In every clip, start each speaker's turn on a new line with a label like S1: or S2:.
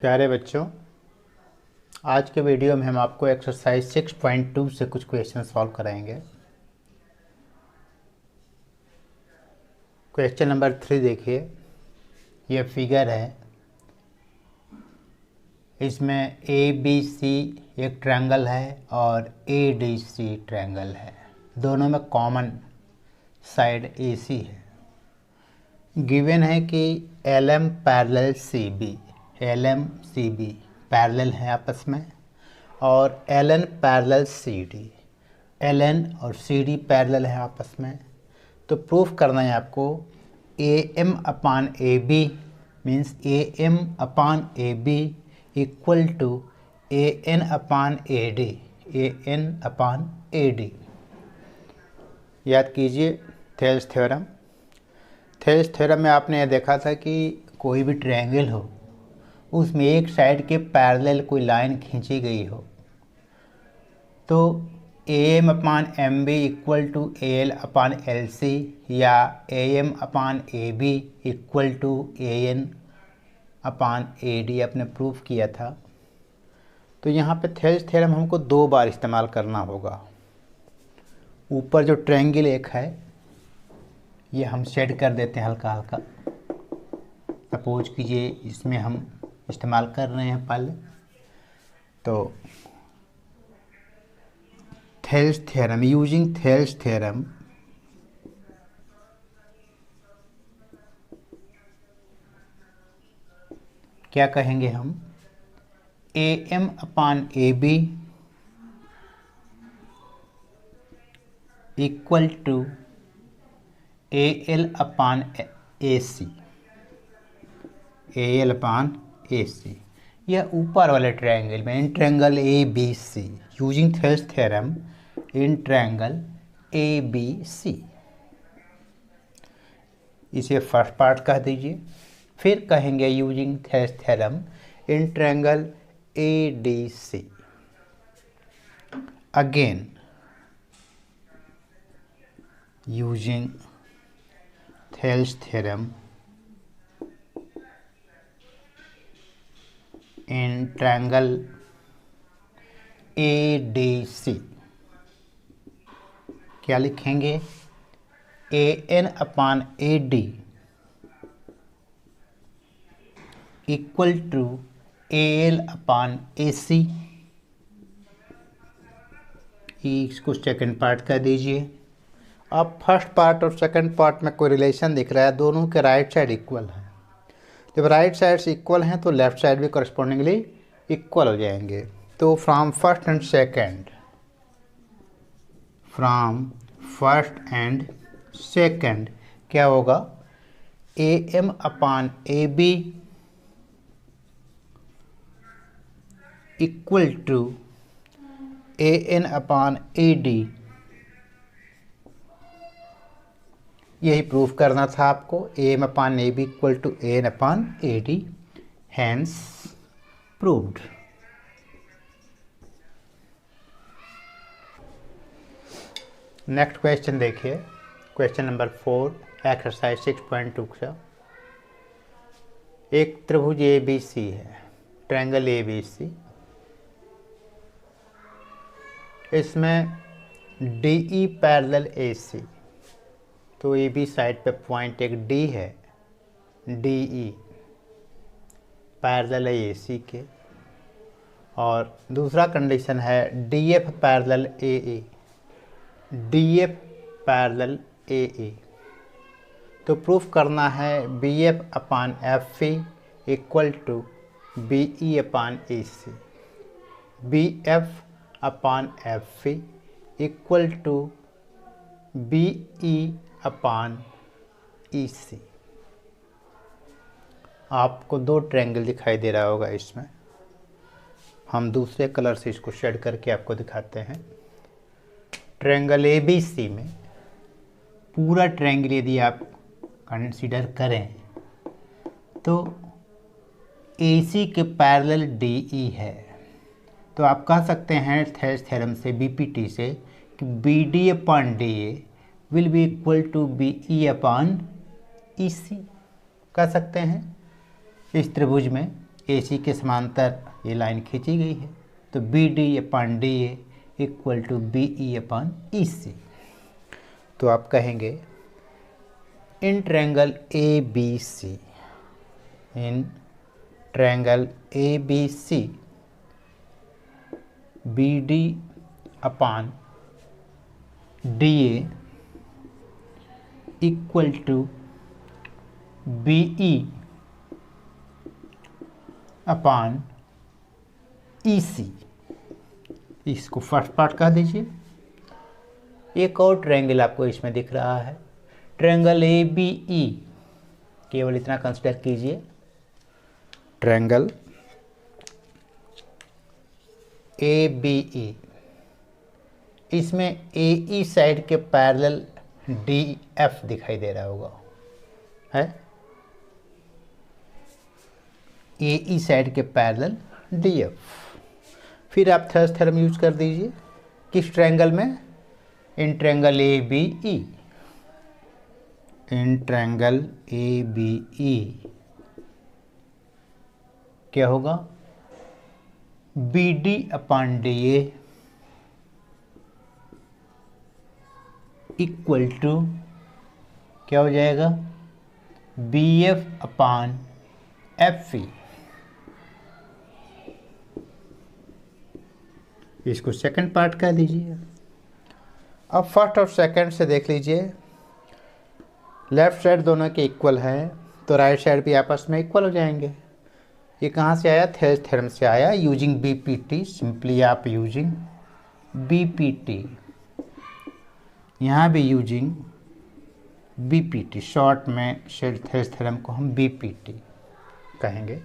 S1: प्यारे बच्चों, आज के वीडियो में हम आपको एक्सरसाइज 6.2 से कुछ क्वेश्चन सॉल्व कराएंगे। क्वेश्चन नंबर 3 देखिए, यह फिगर है। इसमें ABC एक ट्रायंगल है और ADC ट्रायंगल है। दोनों में कॉमन साइड AC है। गिवन है कि LM parallel CB, LM CB parallel है आपस में, और LN पैरेलल CD, LN और CD पैरेलल है आपस में। तो प्रूफ करना है आपको AM upon AB means AM upon AB equal to AN upon AD, AN upon AD। याद कीजिए थेल्स थ्योरम। थेल्स थ्योरम में आपने यह देखा था कि कोई भी ट्रायंगल हो, उसमें एक साइड के पैरेलल कोई लाइन खींची गई हो, तो AM upon MB equal to AL upon LC या AM upon AB equal to AN upon AD आपने प्रूफ किया था। तो यहाँ पे थेल्स थ्योरम हमको 2 बार इस्तेमाल करना होगा। ऊपर जो ट्रायंगल एक है, ये हम शेड कर देते हैं हल्का हल्का। सपोज कीजिए इसमें हम इस्तेमाल कर रहे हैं पहले। तो Thales theorem, using Thales theorem क्या कहेंगे हम, AM upon AB equal to AL upon AC, AL upon AC। यह ऊपर वाले ट्रायंगल में, in triangle ABC, using Thales theorem in triangle ABC, इसे फर्स्ट पार्ट कह दीजिए। फिर कहेंगे using Thales theorem in triangle ADC। Again using Thales theorem in triangle ADC। क्या लिखेंगे, AN upon AD equal to AL upon AC। इसको second part कर दीजिए। अब फर्स्ट पार्ट और सेकंड पार्ट में कोई रिलेशन दिख रहा है, दोनों के राइट साइड इक्वल है। जब राइट साइड्स इक्वल हैं तो लेफ्ट साइड भी करस्पॉन्डिंगली इक्वल हो जाएंगे। तो फ्रॉम फर्स्ट एंड सेकंड क्या होगा, AM upon AB equal to AN upon AD। यही प्रूफ करना था आपको, AM upon AB equal to AN upon AD, hence proved. Next question देखिए, क्वेश्चन नंबर 4 एक्सरसाइज 6.2 का। एक त्रिभुज ABC है, ट्रायंगल ABC। इसमें DE पैरेलल AC, तो AB साइड पे पॉइंट एक D है, DE पैरेलल है AC के। और दूसरा कंडीशन है DF parallel AA, DF parallel AA। तो प्रूफ करना है BF upon FE equal to BE upon AC, BF upon FE equal to BE upon EC। आपको 2 ट्रायंगल दिखाई दे रहा होगा। इसमें हम दूसरे कलर से इसको शेड करके आपको दिखाते हैं। ट्रायंगल ABC में पूरा ट्रायंगल यदि आप कंसीडर करें तो AC के पैरेलल DE है। तो आप कह सकते हैं थेल्स थ्योरम से, BPT से, कि BD upon DA will be equal to BE upon EC। कह सकते हैं इस त्रिभुज में AC के समांतर ये लाइन खींची गई है, तो BD/DA इक्वल टू BE/EC। तो आप कहेंगे in triangle ABC, in triangle ABC BD/DA equal to BE/EC। इसको फर्स्ट पार्ट कह दीजिए। एक और ट्रायंगल आपको इसमें दिख रहा है, ट्रायंगल ABE, केवल इतना कंसिडर कीजिए, ट्रायंगल ABE, इसमें AE साइड के पैरेलल DF दिखाई दे रहा होगा, है AE साइड के पैरेलल DF। फिर आप थर्ड थ्योरम यूज कर दीजिए, किस ट्रायंगल में, in triangle ABE, in triangle ABE क्या होगा, BD/DA इक्वल टू क्या हो जाएगा, BF/FE। इसको सेकंड पार्ट कह दीजिए। अब फर्स्ट और सेकंड से देख लीजिए, लेफ्ट साइड दोनों के इक्वल है, तो राइट साइड भी आपस में इक्वल हो जाएंगे। ये कहाँ से आया, थेल्स थ्योरम से आया, यूजिंग BPT। सिंपली आप यूजिंग BPT, यहाँ भी यूजिंग BPT, शॉर्ट में थेल्स थ्योरम को हम BPT कहेंगे।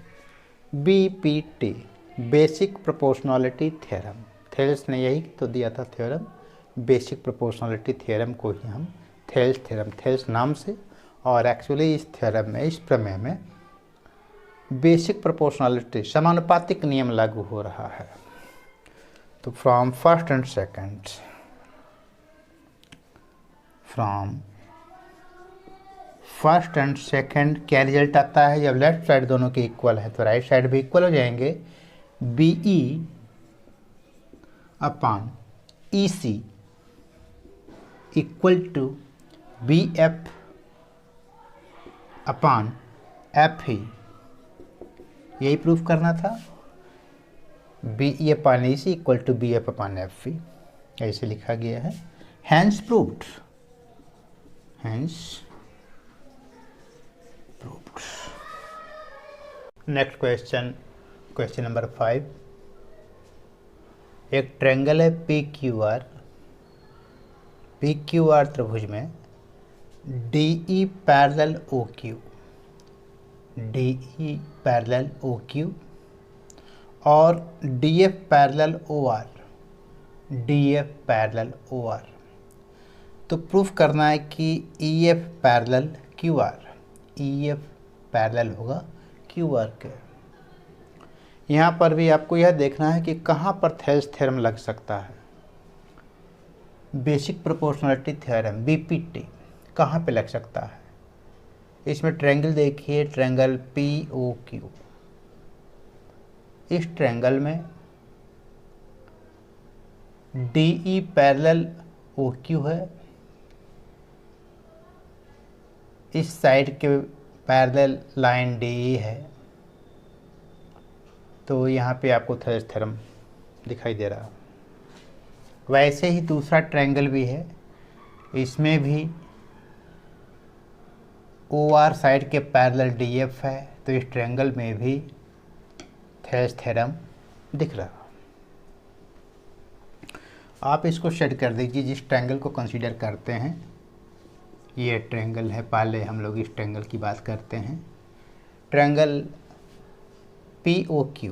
S1: BPT basic proportionality theorem, Thales ने यही तो दिया था थ्योरम, बेसिक प्रोपोर्शनलिटी थ्योरम को ही हम थेल्स थ्योरम, थेल्स नाम से, और एक्चुअली इस थ्योरम में, इस प्रमेय में बेसिक प्रोपोर्शनलिटी समानुपातिक नियम लागू हो रहा है। तो from first and second, from first and second क्या रिजल्ट आता है, जब लेफ्ट साइड दोनों के इक्वल है तो राइट साइड भी इक्वल हो जाएंगे। BE/EC इक्वल टू BF/FE, यही प्रूफ करना था। BE/EC इक्वल टू BF/FE ऐसे लिखा गया है, hence proved, hence proved. Next question, question number 5। एक ट्रायंगल है PQR त्रिभुज में DE parallel OQ, DE parallel OQ और DF parallel OR, DF parallel OR। तो प्रूफ करना है कि EF parallel QR, EF parallel होगा QR के। यहाँ पर भी आपको यह देखना है कि कहाँ पर थेल्स थ्योरम लग सकता है। बेसिक प्रोपोर्शनलिटी थ्योरम BPT कहाँ पे लग सकता है, इसमें ट्रायंगल देखिए, ट्रायंगल POQ। इस ट्रायंगल में DE पैरेलल OQ है, इस साइड के पैरेलल लाइन DE है, तो यहाँ पे आपको थेल्स थ्योरम दिखाई दे रहा। वैसे ही दूसरा ट्रायंगल भी है, इसमें भी OR साइड के पैरेलल DF है, तो इस ट्रायंगल में भी थेल्स थ्योरम दिख रहा। आप इसको सेट कर दीजिए जिस ट्रायंगल को कंसीडर करते हैं। ये ट्रायंगल है, पहले हम लोग इस ट्रायंगल की बात करते हैं, triangle POQ।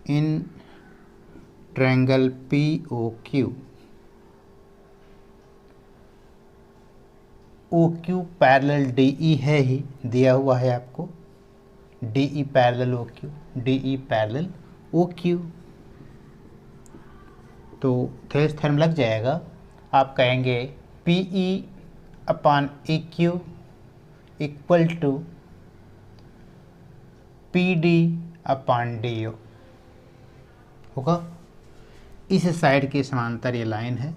S1: In triangle POQ, OQ parallel DE है ही, दिया हुआ है आपको, DE parallel OQ, DE parallel OQ, तो थेल्स थ्योरम लग जाएगा। आप कहेंगे PE/EQ equal to PD/DE upon D O होगा। इस साइड के समांतर ये लाइन है,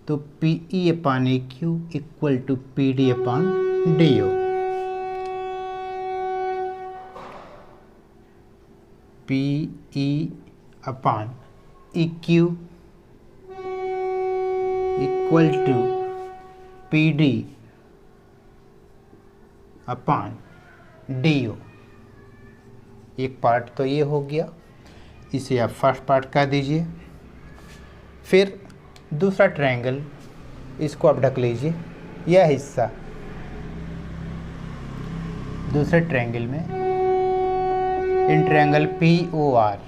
S1: तो P E upon A Q equal to P D upon D O. P E upon E Q equal to P D upon D ओ। एक part तो ये हो गया, इसे आप फर्स्ट पार्ट कर दीजिए। फिर दूसरा ट्रायंगल, इसको आप ढक लीजिए, यह हिस्सा दूसरे ट्रायंगल में in triangle P O R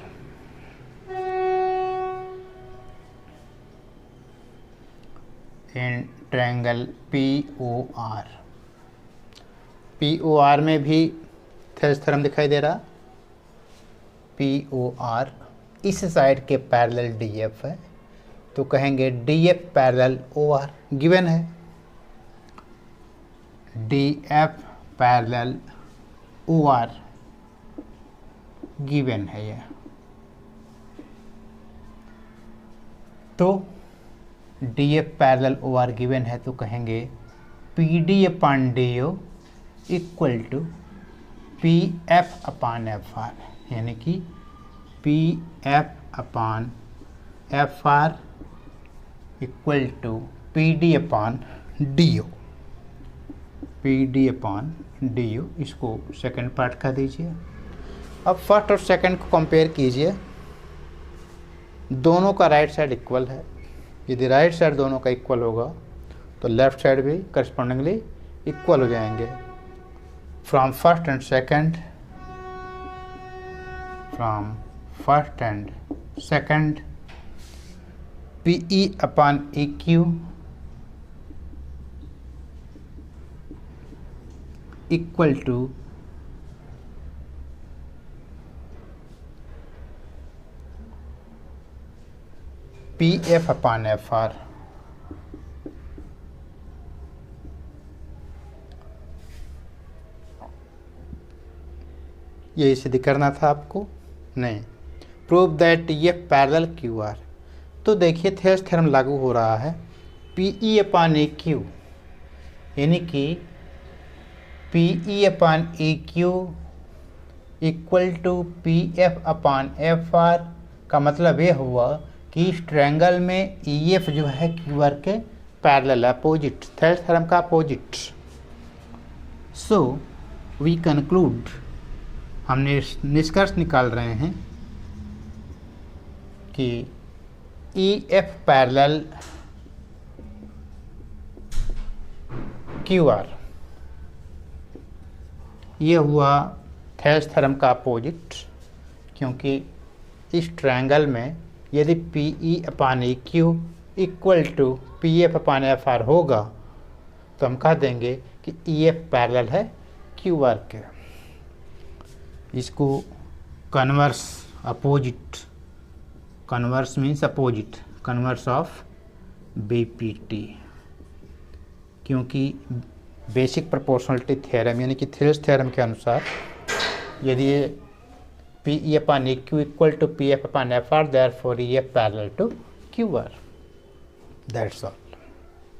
S1: in triangle P O R, P O R में भी थेल्स थ्योरम दिखाई दे रहा। पी ओ आर इस साइड के पैरेलल डी एफ है, तो कहेंगे D F parallel O R given है। D F parallel O R given है यह। तो D F parallel O R given है, तो कहेंगे P D upon D O equal to P F upon F R, यानी कि P F upon F R equal to P D upon D O. P D upon D O, इसको second part कर दीजिए। अब first और second को compare कीजिए, दोनों का राइट साइड इक्वल है। यदि राइट साइड दोनों का इक्वल होगा तो लेफ्ट साइड भी करस्पॉन्डिंगली इक्वल हो जाएंगे। From first and second, from first and second, P E upon E Q equal to P F upon F R. यही सिद्ध करना था आपको, नहीं। प्रूव दैट ये पैरेलल क्यू आर, तो देखिए थेल्स थ्योरम लागू हो रहा है। P E upon A Q, यानी कि P E upon A Q equal to P F upon F are का मतलब ये हुआ कि इस ट्रायंगल में ई एफ जो है क्यू आर के पैरेलल, अपोजिट, थेल्स थ्योरम का अपोजिट। सो वी कंक्लूड, हमने निष्कर्ष निकाल रहे हैं कि E F parallel Q are ये हुआ थेल्स थ्योरम का अपोजिट, क्योंकि इस ट्रायंगल में यदि P E upon E Q equal to P F upon F R होगा तो हम कह देंगे कि ई एफ पैरेलल है क्यू आर के। इसको converse opposite, converse means opposite, converse of BPT, क्योंकि बेसिक प्रोपोर्शनलिटी थ्योरम यानी कि थेल्स थ्योरम के अनुसार यदि P E upon E Q equal to P F upon F R, therefore E F parallel to Q R. That's all.